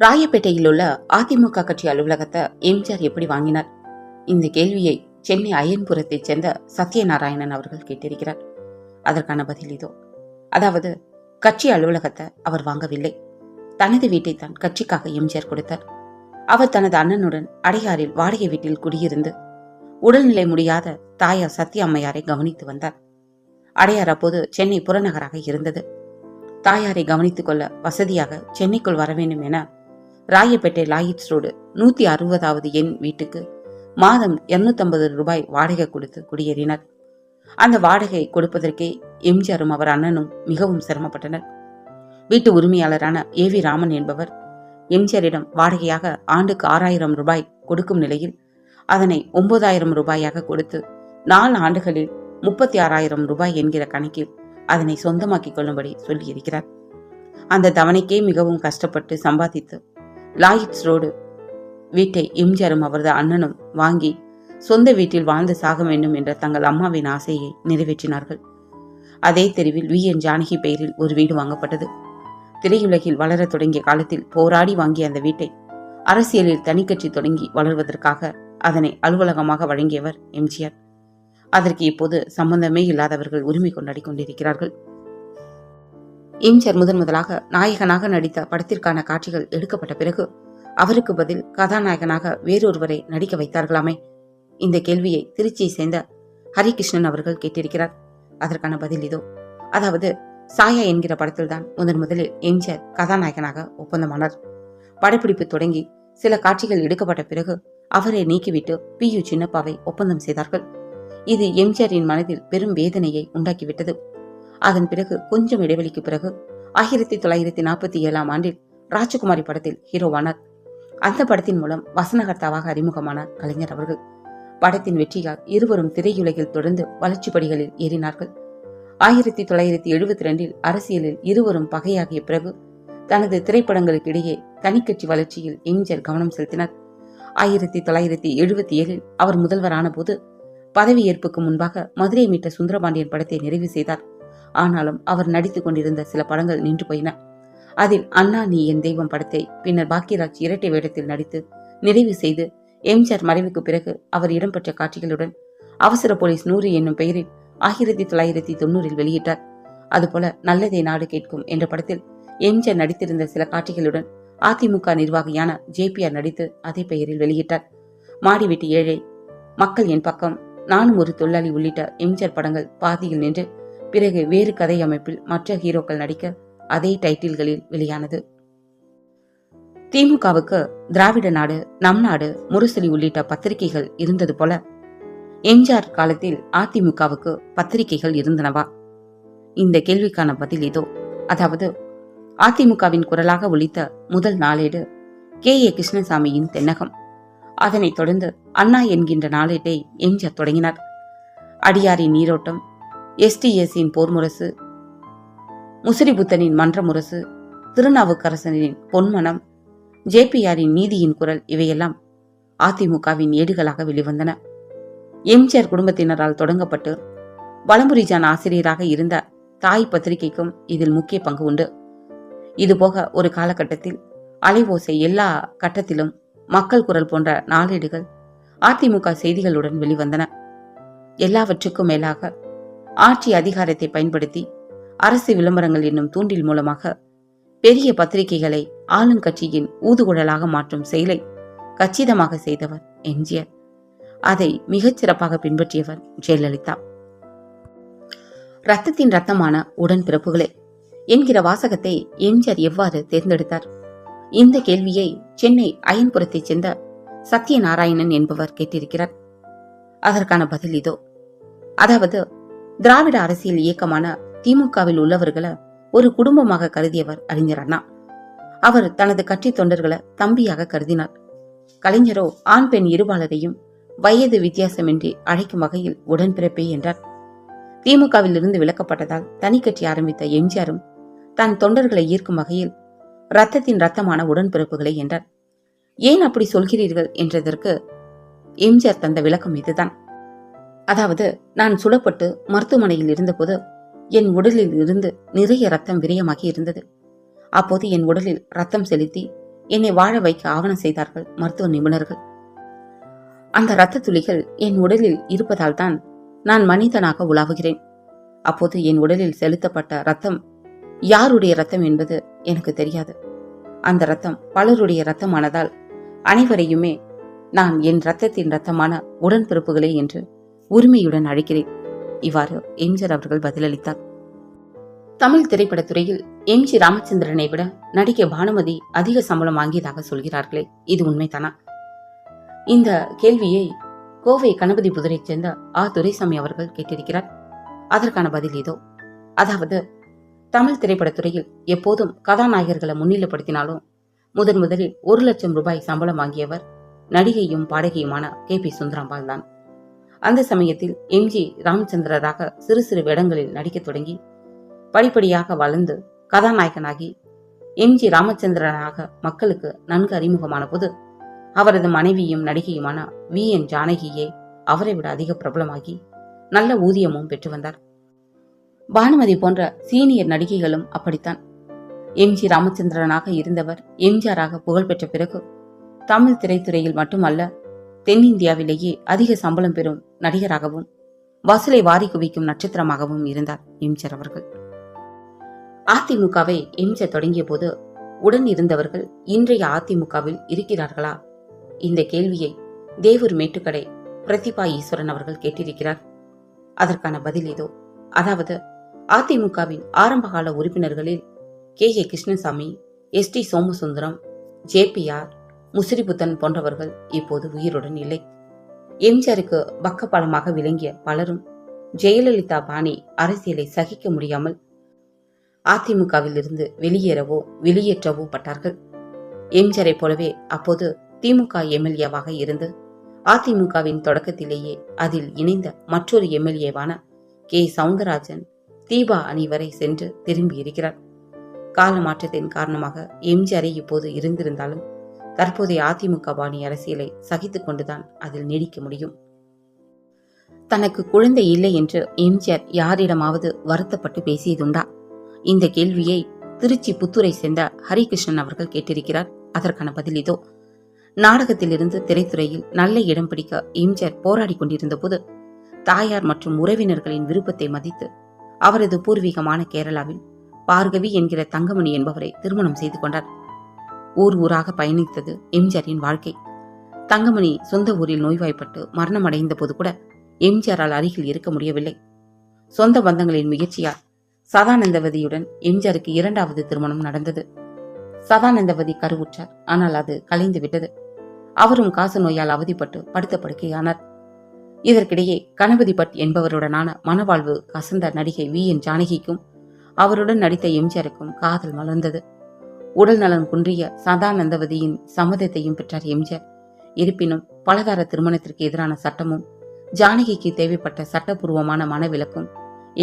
ராயப்பேட்டையில் உள்ள அதிமுக கட்சி அலுவலகத்தை எம்ஜிஆர் எப்படி வாங்கினார்? இந்த கேள்வியை சென்னை அயன்புரத்தைச் சேர்ந்த சத்யநாராயணன் அவர்கள் கேட்டிருக்கிறார். அதற்கான பதில் இதோ. அதாவது, கட்சி அலுவலகத்தை அவர் வாங்கவில்லை. தனது வீட்டை தான் கட்சிக்காக எம்ஜிஆர் கொடுத்தார். அவர் தனது அண்ணனுடன் அடையாறில் வாடகை வீட்டில் குடியிருந்து உடல்நிலை முடியாத தாயார் சத்யா அம்மையாரை கவனித்து வந்தார். அடையார் அப்போது சென்னை புறநகராக இருந்தது. தாயாரை கவனித்துக் கொள்ள வசதியாக சென்னைக்குள் வர வேண்டும் என ராயப்பேட்டை லாயிட்ஸ் ரோடு 160வது எண் வீட்டுக்கு மாதம் 250 ரூபாய் வாடகை கொடுத்து குடியேறினர். அந்த வாடகை கொடுப்பதற்கே எம்ஜிஆரும் அவர் அண்ணனும் மிகவும் சிரமப்பட்டனர். வீட்டு உரிமையாளரான ஏவி ராமன் என்பவர் எம்ஜிஆரிடம் வாடகையாக ஆண்டுக்கு 6000 ரூபாய் கொடுக்கும் நிலையில் அதனை 9000 ரூபாயாக கொடுத்து 4 ஆண்டுகளில் 36,000 ரூபாய் என்கிற கணக்கில் அதனை சொந்தமாக்கிக் கொள்ளும்படி சொல்லியிருக்கிறார். அந்த தவணைக்கே மிகவும் கஷ்டப்பட்டு சம்பாதித்து லாயிட்ஸ் ரோடு வீட்டை எம்ஜிஆரும் அவரது அண்ணனும் வாங்கி சொந்த வீட்டில் வாழ்ந்து சாக வேண்டும் என்ற தங்கள் அம்மாவின் ஆசையை நிறைவேற்றினார்கள். அதே தெருவில் VN ஜானகி பெயரில் ஒரு வீடு வாங்கப்பட்டது. திரையுலகில் வளரத் தொடங்கிய காலத்தில் போராடி வாங்கிய அந்த வீட்டை அரசியலில் தனிக்கட்சி தொடங்கி வளர்வதற்காக அதனை அலுவலகமாக வழங்கியவர் எம்ஜிஆர். அதற்கு இப்போது சம்பந்தமே இல்லாதவர்கள் உரிமை கொண்டாடி கொண்டிருக்கிறார்கள். எம்ஜிஆர் முதலாக நாயகனாக நடித்த படத்திற்கான காட்சிகள் எடுக்கப்பட்ட பிறகு அவருக்கு பதில் கதாநாயகனாக வேறொருவரை நடிக்க வைத்தார்களாமே? இந்த கேள்வியை திருச்சியை சேர்ந்த ஹரிகிருஷ்ணன் அவர்கள் கேட்டிருக்கிறார். அதற்கான பதில் இதோ. அதாவது, சாயா என்கிற படத்தில்தான் முதலில் எம்ஜிஆர் கதாநாயகனாக ஒப்பந்தமானார். படப்பிடிப்பு தொடங்கி சில காட்சிகள் எடுக்கப்பட்ட பிறகு அவரை நீக்கிவிட்டு PU சின்னப்பாவை ஒப்பந்தம் செய்தார்கள். இது எம்ஜிஆரின் மனதில் பெரும் வேதனையை உண்டாக்கிவிட்டது. அதன் பிறகு கொஞ்சம் இடைவெளிக்கு பிறகு 1947ஆம் ஆண்டில் ராஜகுமாரி படத்தில் ஹீரோவானார். அந்த படத்தின் மூலம் வசனகர்த்தாவாக அறிமுகமானார் கலைஞர் அவர்கள். படத்தின் வெற்றியால் இருவரும் திரையுலகில் தொடர்ந்து வளர்ச்சி படிகளில் ஏறினார்கள். 1972இல் அரசியலில் இருவரும் பகையாகிய பிறகு தனது திரைப்படங்களுக்கு இடையே தனிக்கட்சி வளர்ச்சியில் எம்ஜிஆர் கவனம் செலுத்தினார். 1977இல் அவர் முதல்வரான போது பதவியேற்புக்கு முன்பாக மதுரை மீட்ட சுந்தரபாண்டியன் படத்தை நிறைவு செய்தார். ஆனாலும் அவர் நடித்துக் கொண்டிருந்த சில படங்கள் நின்று போயின. அதில் அண்ணா நீ என் தெய்வம் படத்தை பின்னர் பாக்கியராஜ் இரட்டை வேடத்தில் நடித்து நிறைவு செய்து எம்ஜிஆர் மறைவுக்கு பிறகு அவர் இடம்பெற்ற காட்சிகளுடன் அவசர போலீஸ் 100 என்னும் பெயரில் 1990இல் வெளியிட்டார். அதுபோல நல்லதே நாடு கேட்கும் என்ற படத்தில் எம்ஜிஆர் நடித்திருந்த சில காட்சிகளுடன் அதிமுக நிர்வாகியான JPR நடித்து அதே பெயரில் வெளியிட்டார். மாடி வீட்டு ஏழை, மக்கள் என் பக்கம், நானும் ஒரு தொழிலாளி உள்ளிட்ட எம்ஜிஆர் படங்கள் பாதியில் நின்று பிறகு வேறு கதை அமைப்பில் மற்ற ஹீரோக்கள் நடிக்க அதே டைட்டில்களில் வெளியானது. திமுகவுக்கு திராவிட நாடு, நம் நாடு, முரசொலி உள்ளிட்ட பத்திரிகைகள் இருந்தது போல எம்ஜிஆர் காலத்தில் அதிமுகவுக்கு பத்திரிகைகள் இருந்தனவா? இந்த கேள்விக்கான பதில் இதோ. அதாவது, அதிமுகவின் குரலாக ஒலித்த முதல் நாளேடு KA கிருஷ்ணசாமியின் தென்னகம். அதனைத் தொடர்ந்து அண்ணா என்கின்ற நாளேட்டை எம்ஜிஆர் தொடங்கினார். அடியாரின் நீரோட்டம், STSயின் போர் முரசு, முசிறிபுத்தனின் மன்ற முரசு, திருநாவுக்கரசனின் பொன்மனம், JPRயின் நீதியின் குரல் இவையெல்லாம் அதிமுகவின் ஏடுகளாக வெளிவந்தன. எம்ஜிஆர் குடும்பத்தினரால் தொடங்கப்பட்டு வலம்புரிஜான் ஆசிரியராக இருந்த தாய் பத்திரிகைக்கும் இதில் முக்கிய பங்கு உண்டு. இதுபோக ஒரு காலகட்டத்தில் அலைவோசை, எல்லா கட்டத்திலும் மக்கள் குரல் போன்ற நாளேடுகள் அதிமுக செய்திகளுடன் வெளிவந்தன. எல்லாவற்றுக்கும் மேலாக ஆட்சி அதிகாரத்தை பயன்படுத்தி அரசு விளம்பரங்கள் என்னும் தூண்டில் மூலமாக பெரிய பத்திரிகைகளை ஆளுங்கட்சியின் ஊதுகுழலாக மாற்றும் செயலை கச்சிதமாக செய்தவர் எம்ஜிஆர். அதை மிகச் சிறப்பாக பின்பற்றியவர் ஜெயலலிதா. ரத்தத்தின் ரத்தமான உடன்பிறப்புகளே என்கிற வாசகத்தை எம்ஜிஆர் எவ்வாறு தேர்ந்தெடுத்தார்? இந்த கேள்வியை சென்னை அயன்புரத்தைச் சேர்ந்த சத்யநாராயணன் என்பவர் கேட்டிருக்கிறார். அதற்கான பதில் இதோ. அதாவது, திராவிட அரசியல் இயக்கமான திமுகவில் உள்ளவர்களை ஒரு குடும்பமாக கருதியவர் அறிஞர் அண்ணா. அவர் தனது கட்சி தொண்டர்களை தம்பியாக கருதினார். கலைஞரோ ஆண் பெண் இருபாலரையும் வயது வித்தியாசமின்றி அழைக்கும் வகையில் உடன்பிறப்பே என்றார். திமுகவில் இருந்து விலக்கப்பட்டதால் தனிக்கட்சி ஆரம்பித்த எம்ஜிஆரும் தன் தொண்டர்களை ஈர்க்கும் வகையில் ரத்தத்தின் ரத்தமான உடன்பிறப்புகளை என்றார். ஏன் அப்படி சொல்கிறீர்கள் என்றதற்கு எம்ஜிஆர் தந்த விளக்கம் இதுதான். அதாவது, நான் சுடப்பட்டு மருத்துவமனையில் இருந்தபோது என் உடலில் இருந்து நிறைய ரத்தம் விரயமாகி இருந்தது. அப்போது என் உடலில் ரத்தம் செலுத்தி என்னை வாழ வைக்க ஆவணம் செய்தார்கள் மருத்துவ நிபுணர்கள். அந்த இரத்த துளிகள் என் உடலில் இருப்பதால் தான் நான் மனிதனாக உலாவுகிறேன். அப்போது என் உடலில் செலுத்தப்பட்ட ரத்தம் யாருடைய ரத்தம் என்பது எனக்கு தெரியாது. அந்த ரத்தம் பலருடைய ரத்தமானதால் அனைவரையுமே நான் என் ரத்தத்தின் ரத்தமான உடன்பிறப்புகளே என்று உரிமையுடன் அழைக்கிறேன். இவ்வாறு எம்ஜிஆர் அவர்கள் பதிலளித்தார். தமிழ் திரைப்படத்துறையில் எம்.ஜி. ராமச்சந்திரனை விட நடிகை பானுமதி அதிக சம்பளம் வாங்கியதாக சொல்கிறார்களே, இது உண்மைதானா? இந்த கேள்வியை கோவை கணபதி புதரைச் சேர்ந்த துரைசாமி அவர்கள் கேட்டிருக்கிறார். அதற்கான பதில் இதோ. அதாவது, தமிழ் திரைப்படத்துறையில் எப்போதும் கதாநாயகர்களை முன்னிலைப்படுத்தினாலும் முதலில் 1 லட்சம் ரூபாய் சம்பளம் வாங்கியவர் நடிகையும் பாடகியுமான K.P. சுந்தராம்பாள் தான். அந்த சமயத்தில் எம்.ஜி. ராமச்சந்திரராக சிறு சிறு வேடங்களில் நடிக்க தொடங்கி படிப்படியாக வளர்ந்து கதாநாயகனாகி எம்.ஜி. ராமச்சந்திரனாக மக்களுக்கு நன்கு அறிமுகமான போது அவரது மனைவியும் நடிகையுமான V.N. ஜானகியே அவரை விட அதிக பிரபலமாகி நல்ல ஊதியமும் பெற்று வந்தார். பானுமதி போன்ற சீனியர் நடிகைகளும் அப்படித்தான். எம்.ஜி. ராமச்சந்திரனாக இருந்தவர் எம்ஜிஆராக புகழ்பெற்ற பிறகு தமிழ் திரைத்துறையில் மட்டுமல்ல, தென்னிந்தியாவிலேயே அதிக சம்பளம் பெறும் நடிகராகவும் வசூலை வாரி குவிக்கும் நட்சத்திரமாகவும் இருந்தார் எம்ஜிஆர் அவர்கள். அதிமுகவை எம்ஜிஆர் தொடங்கிய போது உடன் இருந்தவர்கள் இன்றைய அதிமுகவில் இருக்கிறார்களா? இந்த கேள்வியை தேவூர் மேட்டுக்கடை பிரதிபா ஈஸ்வரன் அவர்கள் கேட்டிருக்கிறார். அதற்கான பதில் இதோ. அதாவது, அதிமுகவின் ஆரம்பகால உறுப்பினர்களில் K.A. Krishnasamy, S.T. Somasundaram, JPR, முசிறிபுத்தன் போன்றவர்கள் இப்போது உயிருடன் இல்லை. எம்ஜிஆருக்கு பக்கபலமாக விளங்கிய பலரும் ஜெயலலிதா பாணி அரசியலை சகிக்க முடியாமல் அதிமுகவில் இருந்து வெளியேறவோ வெளியேற்றவோ பட்டார்கள். எம்ஜிஆரை போலவே அப்போது திமுக எம்எல்ஏவாக இருந்து அதிமுகவின் தொடக்கத்திலேயே அதில் இணைந்த மற்றொரு எம்எல்ஏவான K. சவுந்தரராஜன் தீபா அணி வரை சென்று திரும்பி இருக்கிறார். கால மாற்றத்தின் காரணமாக எம்ஜிஆரை இப்போது இருந்திருந்தாலும் தற்போதைய அதிமுக பாணி அரசியலை சகித்துக் கொண்டுதான் அதில் நீடிக்க முடியும். தனக்கு குழந்தை இல்லை என்று எம்ஜிஆர் யாரிடமாவது வருத்தப்பட்டு பேசியதுண்டா? இந்த கேள்வியை திருச்சி புத்தூரை சேர்ந்த ஹரிகிருஷ்ணன் அவர்கள் கேட்டிருக்கிறார். அதற்கான பதில் இதோ. நாடகத்திலிருந்து திரைத்துறையில் நல்ல இடம் பிடிக்க எம்ஜிஆர் போராடி கொண்டிருந்த போது தாயார் மற்றும் உறவினர்களின் விருப்பத்தை மதித்து அவரது பூர்வீகமான கேரளாவில் பார்கவி என்கிற தங்கமணி என்பவரை திருமணம் செய்து கொண்டார். ஊர் ஊராக பயணித்தது எம்ஜிஆரின் வாழ்க்கை. தங்கமணி சொந்த ஊரில் நோய்வாய்ப்பட்டு மரணம் அடைந்த போது கூட எம்ஜிஆரால் அருகில் இருக்க முடியவில்லை. சொந்த பந்தங்களின் முயற்சியால் சதானந்தவதியுடன் எம்ஜிஆருக்கு 2வது திருமணம் நடந்தது. சதானந்தவதி கருவுற்றார். ஆனால் அது கலைந்து விட்டது. அவரும் காச நோயால் அவதிப்பட்டு படுத்த படுக்கையானார். இதற்கிடையே கணபதி பட் என்பவருடனான மனவாழ்வு கசந்த நடிகை V.N. ஜானகிக்கும் அவருடன் நடித்த எம்ஜிஆருக்கும் காதல் மலர்ந்தது. உடல் நலன் குன்றிய சதானந்தவதியின் சம்மதத்தையும் பெற்றார் எம்ஜிஆர். இருப்பினும் பலதார திருமணத்திற்கு எதிரான சட்டமும் ஜானகிக்கு தேவைப்பட்ட சட்டப்பூர்வமான மனவிலக்கும்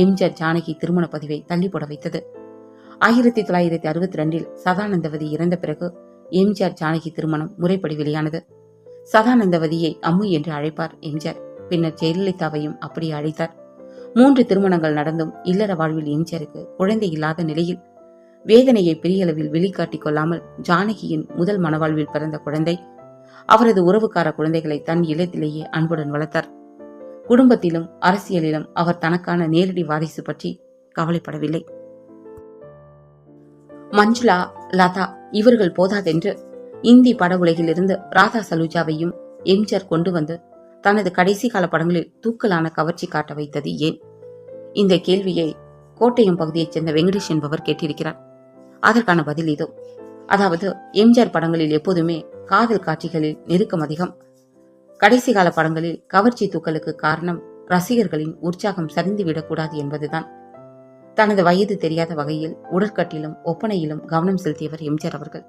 எம்ஜிஆர் ஜானகி திருமண பதிவை தள்ளிப்போட வைத்தது. 1962 சதானந்தவதி இறந்த பிறகு எம்ஜிஆர் ஜானகி திருமணம் முறைப்படி வெளியானது. சதானந்தவதியை அம்மு என்று அழைப்பார் எம்ஜிஆர். பின்னர் ஜெயலலிதாவையும் அப்படியே அழைத்தார். 3 திருமணங்கள் நடந்தும் இல்லற வாழ்வில் எம்ஜிஆருக்கு குழந்தை இல்லாத நிலையில் வேதனையை பெரியளவில் வெளிக்காட்டிக் கொள்ளாமல் ஜானகியின் முதல் மனவாழ்வில் பிறந்த குழந்தை அவரது உறவுக்கார குழந்தைகளை தன் இல்லத்திலேயே அன்புடன் வளர்த்தார். குடும்பத்திலும் அரசியலிலும் அவர் தனக்கான நேரடி வாரிசு பற்றி கவலைப்படவில்லை. மஞ்சுளா, லதா இவர்கள் போதாதென்று இந்தி பட உலகிலிருந்து ராதா சலூஜாவையும் எம்ஜிஆர் கொண்டு வந்து தனது கடைசி கால படங்களில் தூக்கலான கவர்ச்சி காட்ட வைத்தது ஏன்? இந்த கேள்வியை கோட்டயம் பகுதியைச் சேர்ந்த வெங்கடேஷ் என்பவர் கேட்டிருக்கிறார். அதற்கான பதில் இதோ. அதாவது, எம்ஜிஆர் படங்களில் எப்போதுமே காதல் காட்சிகளில் நெருக்கம் அதிகம். கடைசி கால படங்களில் கவர்ச்சி தூக்கலுக்கு காரணம் ரசிகர்களின் உற்சாகம் சரிந்துவிடக்கூடாது என்பதுதான். தனது வயது தெரியாத வகையில் உடற்கட்டிலும் ஒப்பனையிலும் கவனம் செலுத்தியவர் எம்ஜிஆர் அவர்கள்.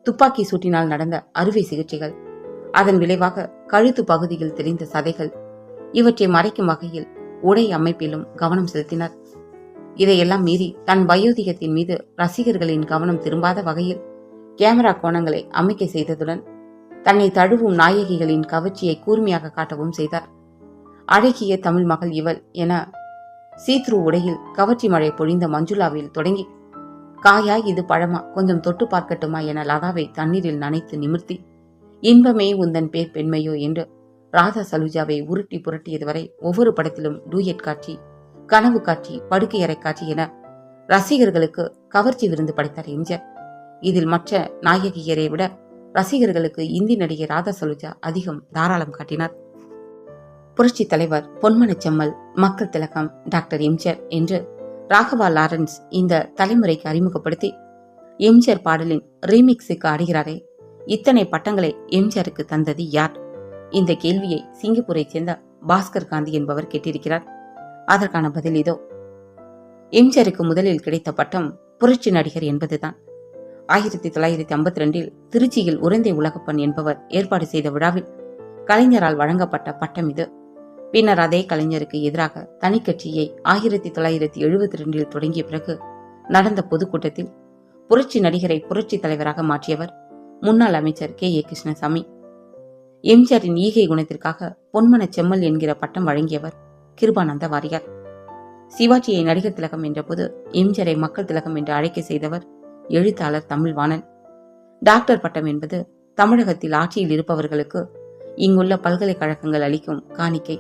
துப்பாக்கி சூட்டினால் நடந்த அறுவை சிகிச்சைகள், அதன் விளைவாக கழுத்து பகுதியில் தெரிந்த சதைகள், இவற்றை மறைக்கும் வகையில் உடை அமைப்பிலும் கவனம் செலுத்தினார். இதையெல்லாம் மீறி தன் வயோதிகத்தின் மீது ரசிகர்களின் கவனம் திரும்பாத வகையில் கேமரா கோணங்களை அமைக்க செய்ததுடன் தன்னை தழுவும் நாயகிகளின் கவர்ச்சியை கூர்மையாக காட்டவும் செய்தார். அழகிய தமிழ் மகள் இவள் என சீத்ரு உடையில் கவர்ச்சி மழை பொழிந்த மஞ்சுளாவில் தொடங்கி காயா இது பழமா, கொஞ்சம் தொட்டு பார்க்கட்டுமா என லதாவை தண்ணீரில் நனைத்து நிமிர்த்தி, இன்பமே உந்தன் பேர் பெண்மையோ என்று ராதா சலுஜாவை உருட்டி புரட்டியது வரை ஒவ்வொரு படத்திலும் டூயட் காட்சி, கனவு காட்சி, படுக்கையறை காட்சி என ரசிகர்களுக்கு கவர்ச்சி விருந்து படைத்தார் எம்ஜிஆர். இதில் மற்ற நாயகியரை விட ரசிகர்களுக்கு இந்தி நடிகை ராதா சலுஜா அதிகம் தாராளம் காட்டினார். புரட்சி தலைவர், பொன்மனச் செம்மல், மக்கள் திலகம், டாக்டர் எம்ஜிஆர் என்று ராகவா லாரன்ஸ் இந்த தலைமுறைக்கு அறிமுகப்படுத்தி எம்ஜிஆர் பாடலின் ரீமிக்ஸுக்கு ஆடுகிறாரே, இத்தனை பட்டங்களை எம்ஜிஆருக்கு தந்தது யார்? இந்த கேள்வியை சிங்கப்பூரை சேர்ந்த பாஸ்கர் காந்தி என்பவர் கேட்டிருக்கிறார். அதற்கான பதில் இதோ. எம்ஜிஆருக்கு முதலில் கிடைத்த பட்டம் புரட்சி நடிகர் என்பதுதான். 1952 திருச்சியில் உறைந்தை உலகப்பன் என்பவர் ஏற்பாடு செய்த விழாவில் கலைஞரால் வழங்கப்பட்ட பட்டம் இது. பின்னர் அதே கலைஞருக்கு எதிராக தனிக்கட்சியை 1972 தொடங்கிய பிறகு நடந்த பொதுக்கூட்டத்தில் புரட்சி நடிகரை புரட்சி தலைவராக மாற்றியவர் முன்னாள் அமைச்சர் KA கிருஷ்ணசாமி. எம்ஜிஆரின் ஈகை குணத்திற்காக பொன்மனச் செம்மல் என்கிற பட்டம் வழங்கியவர் கிருபானந்த வாரியார். சிவாஜியை நடிகர் திலகம் என்ற போது எம்ஜிஆரை மக்கள் திலகம் என்று அழைக்க செய்தவர் எழுத்தாளர் தமிழ்வாணன். டாக்டர் பட்டம் என்பது தமிழகத்தில் ஆட்சியில் இருப்பவர்களுக்கு இங்குள்ள பல்கலைக்கழகங்கள் அளிக்கும் காணிக்கை.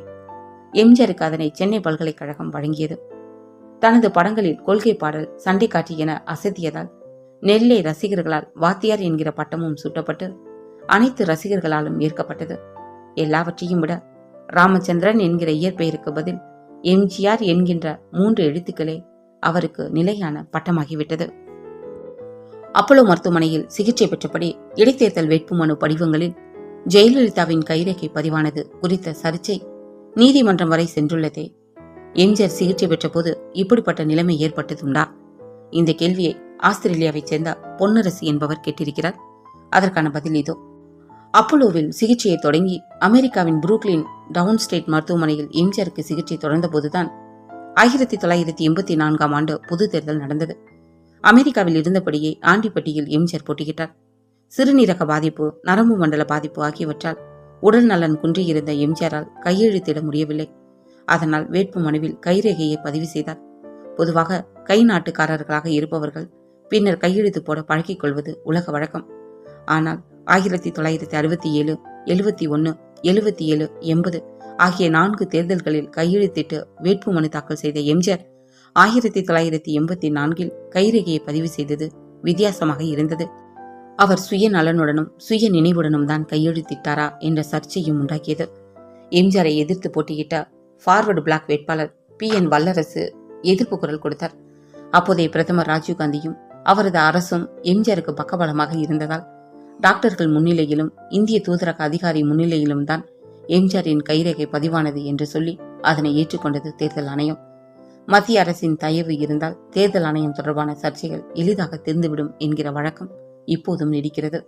எம்ஜிஆருக்கு அதனை சென்னை பல்கலைக்கழகம் வழங்கியது. தனது படங்களில் கொள்கை பாடல், சண்டை காட்சி என அசத்தியதால் நெல்லை ரசிகர்களால் வாத்தியார் என்கிற பட்டமும் சூட்டப்பட்டு அனைத்து ரசிகர்களாலும் ஏற்கப்பட்டது. எல்லாவற்றையும் விட ராமச்சந்திரன் என்கிற இயற்பெயருக்கு பதில் எம்ஜிஆர் என்கின்ற 3 எழுத்துக்களே அவருக்கு நிலையான பட்டமாகிவிட்டது. அப்போலோ மருத்துவமனையில் சிகிச்சை பெற்றபடி இடைத்தேர்தல் வேட்புமனு படிவங்களில் ஜெயலலிதாவின் கைரேகை பதிவானது குறித்த சர்ச்சை நீதிமன்றம் வரை சென்றுள்ளதே. எம்ஜிஆர் சிகிச்சை பெற்ற போது இப்படிப்பட்ட நிலைமை ஏற்பட்டதுண்டா? இந்த கேள்வியை ஆஸ்திரேலியாவைச் சேர்ந்த பொன்னரசி என்பவர் கேட்டிருக்கிறார். அதற்கான பதில் இதோ. அப்போலோவில் சிகிச்சையை தொடங்கி அமெரிக்காவின் புரூக்ளின் டவுன் ஸ்டேட் மருத்துவமனையில் எம்ஜிஆருக்கு சிகிச்சை தொடர்ந்த போதுதான் 1984 பொது தேர்தல் நடந்தது. அமெரிக்காவில் இருந்தபடியே ஆண்டிப்பட்டியில் எம்ஜிஆர் போட்டியிட்டார். சிறுநீரக பாதிப்பு, நரம்பு மண்டல பாதிப்பு ஆகியவற்றால் உடல் நலன் குன்றியிருந்த எம்ஜிஆரால் கையெழுத்திட முடியவில்லை. அதனால் வேட்புமனுவில் கைரேகையை பதிவு செய்தார். பொதுவாக கை நாட்டுக்காரர்களாக இருப்பவர்கள் பின்னர் கையெழுத்து போட பழக்கிக் கொள்வது உலக வழக்கம். ஆனால் 1967, 71, 77, 80 ஆகிய 4 தேர்தல்களில் கையெழுத்திட்டு வேட்புமனு தாக்கல் செய்த எம்ஜிஆர் 1984 கைரேகையை பதிவு செய்தது வித்தியாசமாக இருந்தது. அவர் சுய நலனுடனும் சுய நினைவுடனும் தான் கையெழுத்திட்டாரா என்ற சர்ச்சையும் உண்டாக்கியது. எம்ஜிஆரை எதிர்த்து போட்டியிட்ட ஃபார்வர்டு பிளாக் வேட்பாளர் PN வல்லரசு எதிர்ப்பு குரல் கொடுத்தார். அப்போதைய பிரதமர் ராஜீவ்காந்தியும் அவரது அரசும் எம்ஜிஆருக்கு பக்கபலமாக இருந்ததால் டாக்டர்கள் முன்னிலையிலும் இந்திய தூதரக அதிகாரி முன்னிலையிலும் தான் எம்ஜிஆரின் கைரேகை பதிவானது என்று சொல்லி அதனை ஏற்றுக்கொண்டது தேர்தல் ஆணையம். மத்திய அரசின் தயவு இருந்தால் தேர்தல் ஆணையம் தொடர்பான சர்ச்சைகள் எளிதாக தீர்ந்துவிடும் என்கிற வழக்கம் இப்போதும் நீடிக்கிறது.